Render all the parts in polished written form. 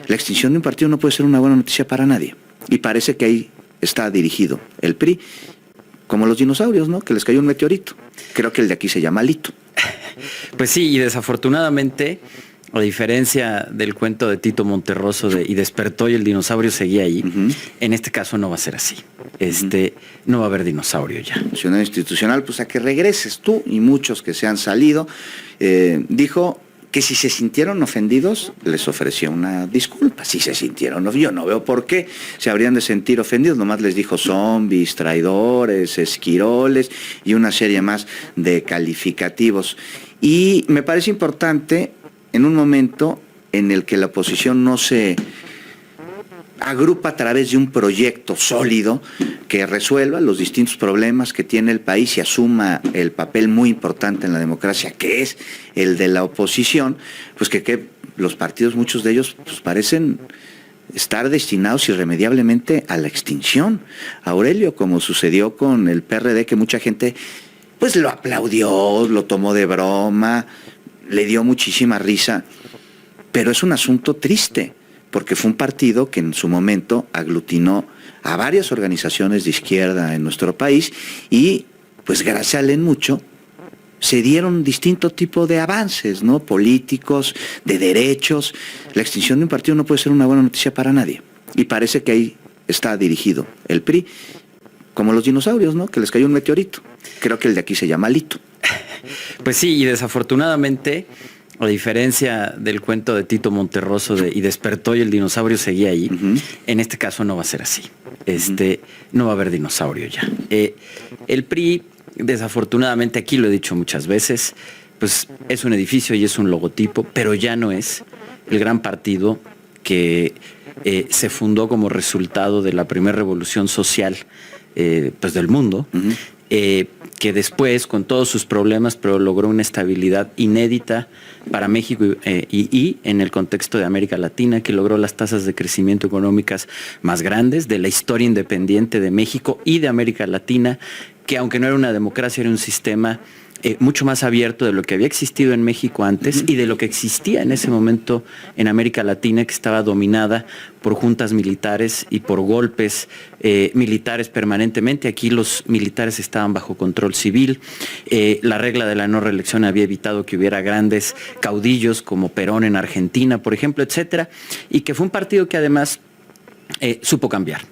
La extinción de un partido no puede ser una buena noticia para nadie. Y parece que ahí está dirigido el PRI, como los dinosaurios, ¿no? Que les cayó un meteorito. Creo que el de aquí se llama Lito. Pues sí, y desafortunadamente, a diferencia del cuento de Tito Monterroso y despertó y el dinosaurio seguía ahí, en este caso no va a ser así. No va a haber dinosaurio ya. Funcionario institucional, pues a que regreses tú y muchos que se han salido. Dijo que si se sintieron ofendidos, les ofreció una disculpa. Si se sintieron, yo no veo por qué se habrían de sentir ofendidos. Nomás les dijo zombies, traidores, esquiroles y una serie más de calificativos. Y me parece importante, en un momento en el que la oposición no se agrupa a través de un proyecto sólido que resuelva los distintos problemas que tiene el país y asuma el papel muy importante en la democracia, que es el de la oposición, pues que los partidos, muchos de ellos, pues parecen estar destinados irremediablemente a la extinción. Aurelio, como sucedió con el PRD, que mucha gente pues lo aplaudió, lo tomó de broma, le dio muchísima risa, pero es un asunto triste, porque fue un partido que en su momento aglutinó a varias organizaciones de izquierda en nuestro país y, pues gracias a él mucho, se dieron distinto tipo de avances, ¿no? Políticos, de derechos. La extinción de un partido no puede ser una buena noticia para nadie. Y parece que ahí está dirigido el PRI, como los dinosaurios, ¿no? Que les cayó un meteorito. Creo que el de aquí se llama Lito. Pues sí, y desafortunadamente, a diferencia del cuento de Tito Monterroso y despertó y el dinosaurio seguía ahí, en este caso no va a ser así. No va a haber dinosaurio ya. El PRI, desafortunadamente, aquí lo he dicho muchas veces, pues es un edificio y es un logotipo, pero ya no es el gran partido que se fundó como resultado de la primera revolución social pues del mundo, que después, con todos sus problemas, pero logró una estabilidad inédita para México y en el contexto de América Latina, que logró las tasas de crecimiento económicas más grandes de la historia independiente de México y de América Latina, que aunque no era una democracia, era un sistema mucho más abierto de lo que había existido en México antes y de lo que existía en ese momento en América Latina, que estaba dominada por juntas militares y por golpes militares permanentemente. Aquí los militares estaban bajo control civil. La regla de la no reelección había evitado que hubiera grandes caudillos como Perón en Argentina, por ejemplo, etcétera, y que fue un partido que además supo cambiar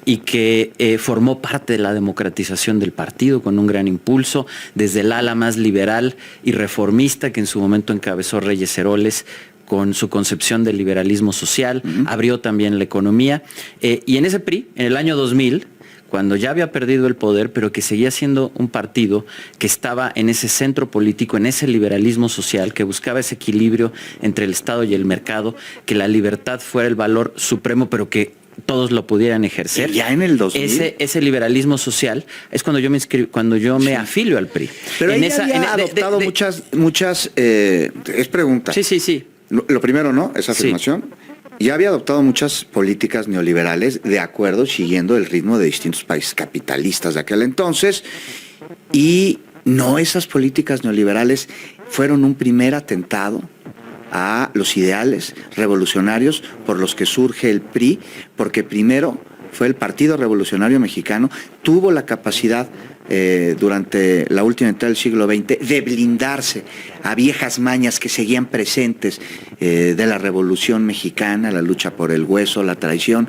y que formó parte de la democratización del partido con un gran impulso desde el ala más liberal y reformista que en su momento encabezó Reyes Heroles con su concepción del liberalismo social, abrió también la economía y en ese PRI, en el año 2000, cuando ya había perdido el poder, pero que seguía siendo un partido que estaba en ese centro político, en ese liberalismo social, que buscaba ese equilibrio entre el Estado y el mercado, que la libertad fuera el valor supremo, pero que todos lo pudieran ejercer. Ya en el 2000. Ese liberalismo social es cuando yo me inscribo, cuando yo me afilio al PRI. Pero ella había adoptado muchas es pregunta. Sí. Lo primero, ¿no? Esa afirmación. Ya había adoptado muchas políticas neoliberales de acuerdo, siguiendo el ritmo de distintos países capitalistas de aquel entonces. Y no, esas políticas neoliberales fueron un primer atentado a los ideales revolucionarios por los que surge el PRI, porque primero fue el Partido Revolucionario Mexicano, tuvo la capacidad durante la última mitad del siglo XX de blindarse a viejas mañas que seguían presentes de la Revolución Mexicana, la lucha por el hueso, la traición.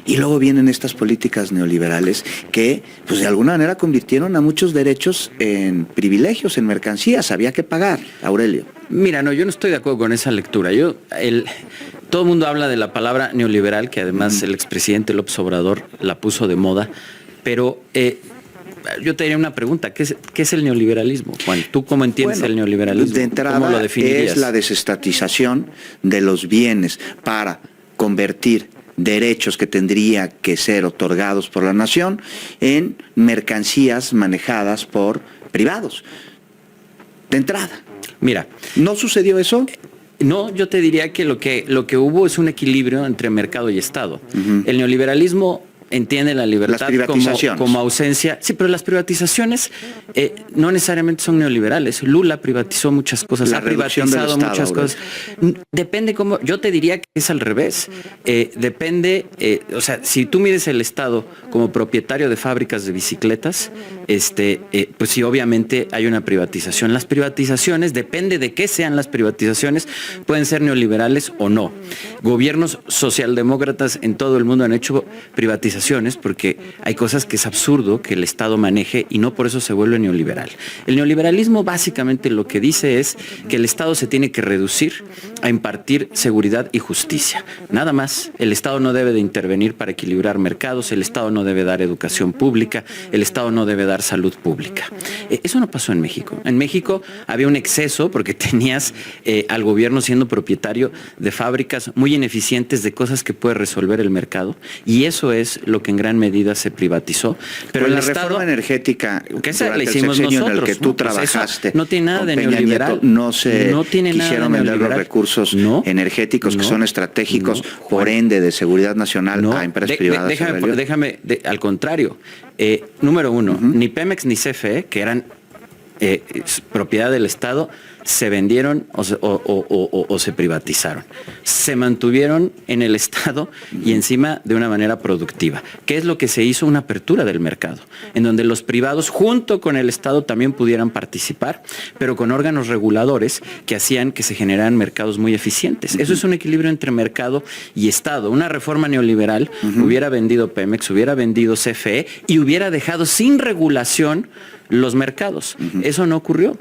Y luego vienen estas políticas neoliberales que, pues de alguna manera, convirtieron a muchos derechos en privilegios, en mercancías. Había que pagar, Aurelio. Mira, no, yo no estoy de acuerdo con esa lectura. Todo el mundo habla de la palabra neoliberal, que además el expresidente López Obrador la puso de moda, pero yo te diría una pregunta. ¿Qué es el neoliberalismo, Juan? ¿Tú cómo entiendes el neoliberalismo? De entrada, ¿cómo lo definirías? Es la desestatización de los bienes para convertir derechos que tendría que ser otorgados por la nación en mercancías manejadas por privados. De entrada. Mira, ¿no sucedió eso? No, yo te diría que lo que hubo es un equilibrio entre mercado y Estado. El neoliberalismo entiende la libertad como ausencia. Sí, pero las privatizaciones no necesariamente son neoliberales. Lula privatizó muchas cosas, ha privatizado muchas cosas. Depende cómo, yo te diría que es al revés. Depende, o sea, si tú mides el Estado como propietario de fábricas de bicicletas, pues sí, obviamente hay una privatización. Las privatizaciones, depende de qué sean las privatizaciones, pueden ser neoliberales o no. Gobiernos socialdemócratas en todo el mundo han hecho privatizaciones porque hay cosas que es absurdo que el Estado maneje y no por eso se vuelve neoliberal. El neoliberalismo básicamente lo que dice es que el Estado se tiene que reducir a impartir seguridad y justicia. Nada más. El Estado no debe de intervenir para equilibrar mercados, el Estado no debe dar educación pública, el Estado no debe dar salud pública. Eso no pasó en México. En México había un exceso porque tenías al gobierno siendo propietario de fábricas muy ineficientes de cosas que puede resolver el mercado y eso es lo que en gran medida se privatizó. Pero la reforma energética que esa la hicimos nosotros, en el que tú ¿no? trabajaste, pues no tiene nada de neoliberal. No tiene quisieron vender los recursos energéticos que son estratégicos, por ende de seguridad nacional a empresas privadas. Déjame, al contrario. Número uno, ni Pemex ni CFE, que eran propiedad del Estado, se vendieron o se privatizaron. Se mantuvieron en el Estado y encima de una manera productiva. ¿Qué es lo que se hizo? Una apertura del mercado, en donde los privados junto con el Estado también pudieran participar, pero con órganos reguladores que hacían que se generaran mercados muy eficientes. Eso es un equilibrio entre mercado y Estado. Una reforma neoliberal hubiera vendido Pemex, hubiera vendido CFE y hubiera dejado sin regulación los mercados. Eso no ocurrió.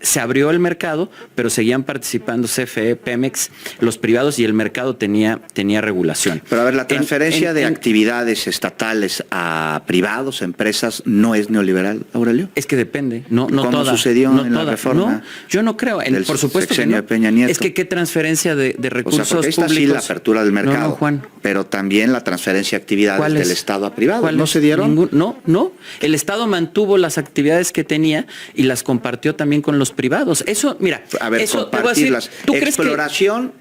Se abrió el mercado, pero seguían participando CFE, Pemex, los privados y el mercado tenía regulación. Pero a ver, la transferencia de actividades estatales a privados, empresas, ¿no es neoliberal, Aurelio? Es que depende. No ¿Cómo toda, sucedió no en toda. la reforma? No, yo no creo. Por supuesto que no. De Peña Nieto. Es que qué transferencia de recursos públicos. Sí, la apertura del mercado. No, Juan. Pero también la transferencia de actividades del Estado a privados. ¿No se dieron? No. El Estado mantuvo las actividades que tenía y las compartió también con los privados. Eso, mira, a ver, eso compartirlas. ¿tú crees exploración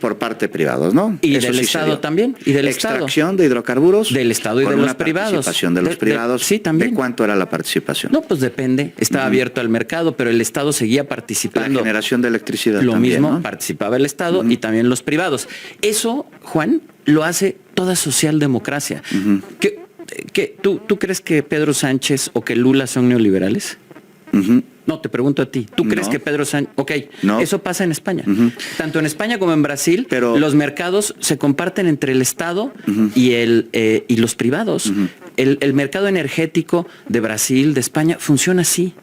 por parte de privados, ¿no? Y eso del Estado también. Y del extracción de hidrocarburos del Estado y de los privados. Participación de los privados. Sí, también. ¿De cuánto era la participación? No, pues depende. Estaba abierto al mercado, pero el Estado seguía participando. La generación de electricidad. Lo también, mismo, ¿no? participaba el Estado y también los privados. Eso, Juan, lo hace toda socialdemocracia. ¿Tú crees que Pedro Sánchez o que Lula son neoliberales? No, te pregunto a ti. ¿Tú crees que Pedro Sánchez... Ok, eso pasa en España. Tanto en España como en Brasil, pero los mercados se comparten entre el Estado y los privados. El mercado energético de Brasil, de España, funciona así.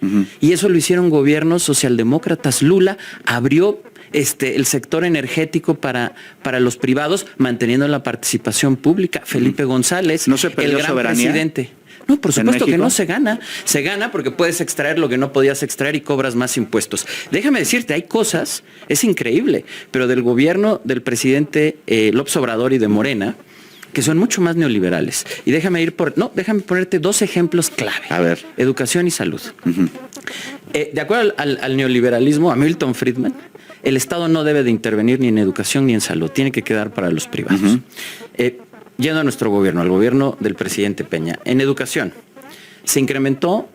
Y eso lo hicieron gobiernos socialdemócratas. Lula abrió el sector energético para los privados, manteniendo la participación pública. Felipe González, ¿no se perdió el gran soberanía? Presidente. No, por supuesto que no se gana. Se gana porque puedes extraer lo que no podías extraer y cobras más impuestos. Déjame decirte, hay cosas, es increíble, pero del gobierno del presidente López Obrador y de Morena, que son mucho más neoliberales. Y déjame ponerte dos ejemplos clave. A ver. Educación y salud. De acuerdo al neoliberalismo, a Milton Friedman, el Estado no debe de intervenir ni en educación ni en salud. Tiene que quedar para los privados. Yendo a nuestro gobierno, al gobierno del presidente Peña, en educación, se incrementó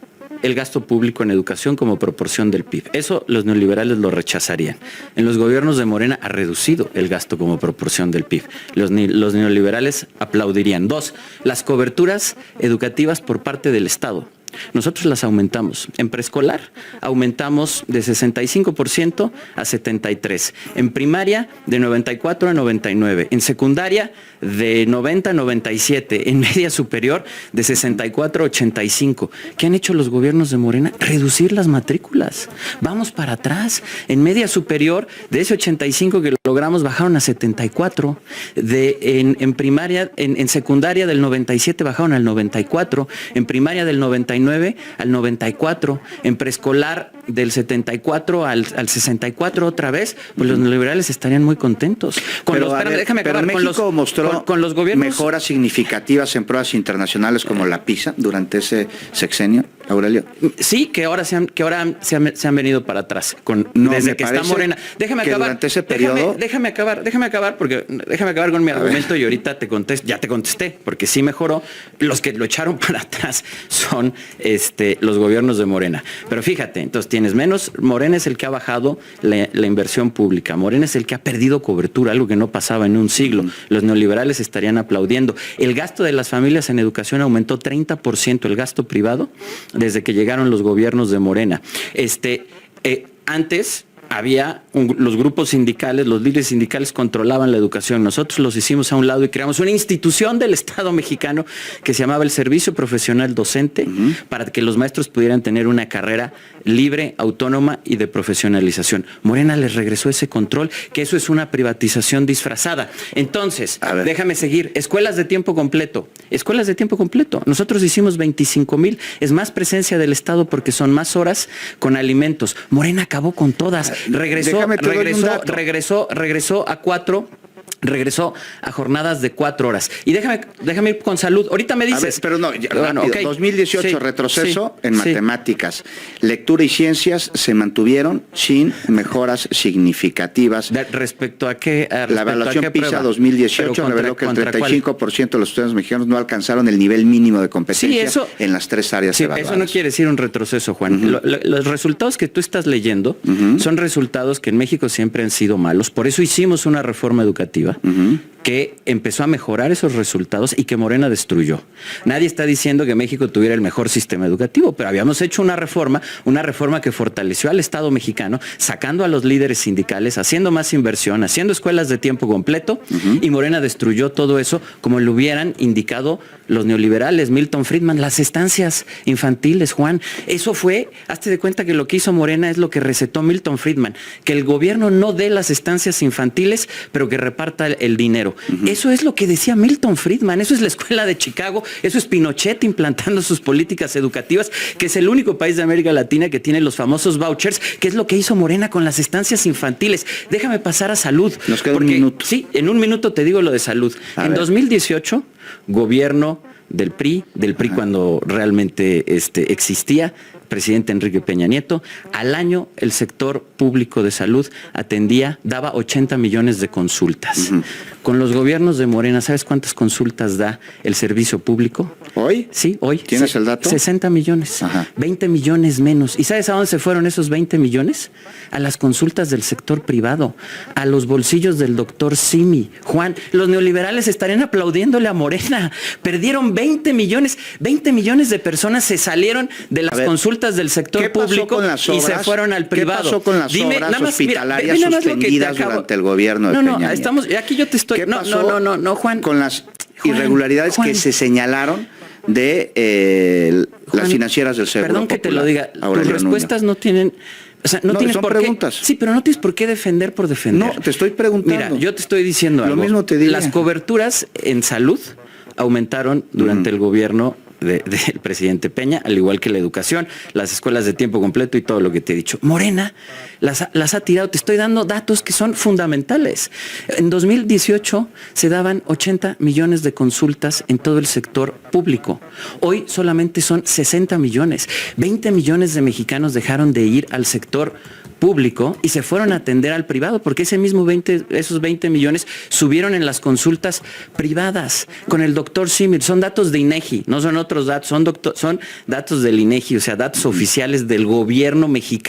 el gasto público en educación como proporción del PIB. Eso los neoliberales lo rechazarían. En los gobiernos de Morena ha reducido el gasto como proporción del PIB. Los neoliberales aplaudirían. 2, las coberturas educativas por parte del Estado. Nosotros las aumentamos. En preescolar aumentamos de 65% a 73%. En primaria de 94 a 99%. En secundaria de 90 a 97%. En media superior de 64 a 85%. ¿Qué han hecho los gobiernos de Morena? Reducir las matrículas. Vamos para atrás. En media superior de ese 85% que logramos bajaron a 74%. En primaria, en secundaria del 97 bajaron al 94%. En primaria del 99 al 94%, en preescolar del 74 al 64 otra vez, pues los neoliberales estarían muy contentos. México mostró con los gobiernos mejoras significativas en pruebas internacionales como la PISA durante ese sexenio. Aurelio. Sí, que ahora se han venido para atrás desde que está Morena. Déjame acabar. Durante ese periodo. Déjame acabar con mi argumento y ahorita ya te contesté, porque sí mejoró. Los que lo echaron para atrás son los gobiernos de Morena. Pero fíjate, entonces tienes menos. Morena es el que ha bajado la inversión pública. Morena es el que ha perdido cobertura, algo que no pasaba en un siglo. Los neoliberales estarían aplaudiendo. El gasto de las familias en educación aumentó 30%, el gasto privado, desde que llegaron los gobiernos de Morena. Antes había los grupos sindicales, los líderes sindicales controlaban la educación. Nosotros los hicimos a un lado y creamos una institución del Estado mexicano que se llamaba el Servicio Profesional Docente, para que los maestros pudieran tener una carrera libre, autónoma y de profesionalización. Morena les regresó ese control, que eso es una privatización disfrazada. Entonces, déjame seguir. Escuelas de tiempo completo. Escuelas de tiempo completo. Nosotros hicimos 25,000. Es más presencia del Estado porque son más horas con alimentos. Morena acabó con todas. Regresó a 4. Regresó a jornadas de 4 horas. Y déjame ir con salud. Ahorita me dices. A ver, pero no, rápido. Okay. 2018 sí, retroceso en matemáticas. Lectura y ciencias se mantuvieron sin mejoras significativas. ¿Respecto a qué? La evaluación PISA 2018 reveló que el 35% de los estudiantes mexicanos no alcanzaron el nivel mínimo de competencia en las 3 áreas evaluadas. Eso no quiere decir un retroceso, Juan. Los resultados que tú estás leyendo son resultados que en México siempre han sido malos. Por eso hicimos una reforma educativa que empezó a mejorar esos resultados y que Morena destruyó. Nadie está diciendo que México tuviera el mejor sistema educativo, pero habíamos hecho una reforma que fortaleció al Estado mexicano, sacando a los líderes sindicales, haciendo más inversión, haciendo escuelas de tiempo completo, y Morena destruyó todo eso como lo hubieran indicado los neoliberales, Milton Friedman, las estancias infantiles, Juan. Eso fue, hazte de cuenta que lo que hizo Morena es lo que recetó Milton Friedman, que el gobierno no dé las estancias infantiles, pero que reparta el dinero. Eso es lo que decía Milton Friedman, eso es la escuela de Chicago, eso es Pinochet implantando sus políticas educativas, que es el único país de América Latina que tiene los famosos vouchers, que es lo que hizo Morena con las estancias infantiles. Déjame pasar a salud. Nos queda un minuto. Sí, en un minuto te digo lo de salud. En 2018, gobierno del PRI cuando realmente existía, presidente Enrique Peña Nieto, al año el sector público de salud daba 80 millones de consultas. Con los gobiernos de Morena, ¿sabes cuántas consultas da el servicio público? ¿Hoy? Sí, hoy. ¿Tienes el dato? 60 millones. 20 millones menos. ¿Y sabes a dónde se fueron esos 20 millones? A las consultas del sector privado, a los bolsillos del doctor Simi. Juan, los neoliberales estarían aplaudiéndole a Morena. Perdieron 20 millones de personas se salieron de las consultas del sector público y se fueron al privado. ¿Qué pasó con las obras hospitalarias suspendidas durante el gobierno de Peña Nieto? Aquí yo te estoy... ¿Qué pasó Juan? Con las irregularidades que se señalaron de las financieras del Seguro Perdón Popular? Que te lo diga, tus respuestas no tienen... O sea, no tienes por preguntas. Sí, pero no tienes por qué defender por defender. No, te estoy preguntando. Mira, yo te estoy diciendo algo. Lo mismo te digo. Las coberturas en salud aumentaron durante el gobierno del presidente Peña, al igual que la educación, las escuelas de tiempo completo y todo lo que te he dicho. Morena las ha tirado. Te estoy dando datos que son fundamentales. En 2018 se daban 80 millones de consultas en todo el sector público. Hoy solamente son 60 millones. 20 millones de mexicanos dejaron de ir al sector público y se fueron a atender al privado, porque esos 20 millones subieron en las consultas privadas con el doctor Simil. Son datos de INEGI, no son otros datos, son datos del INEGI, o sea, datos oficiales del gobierno mexicano.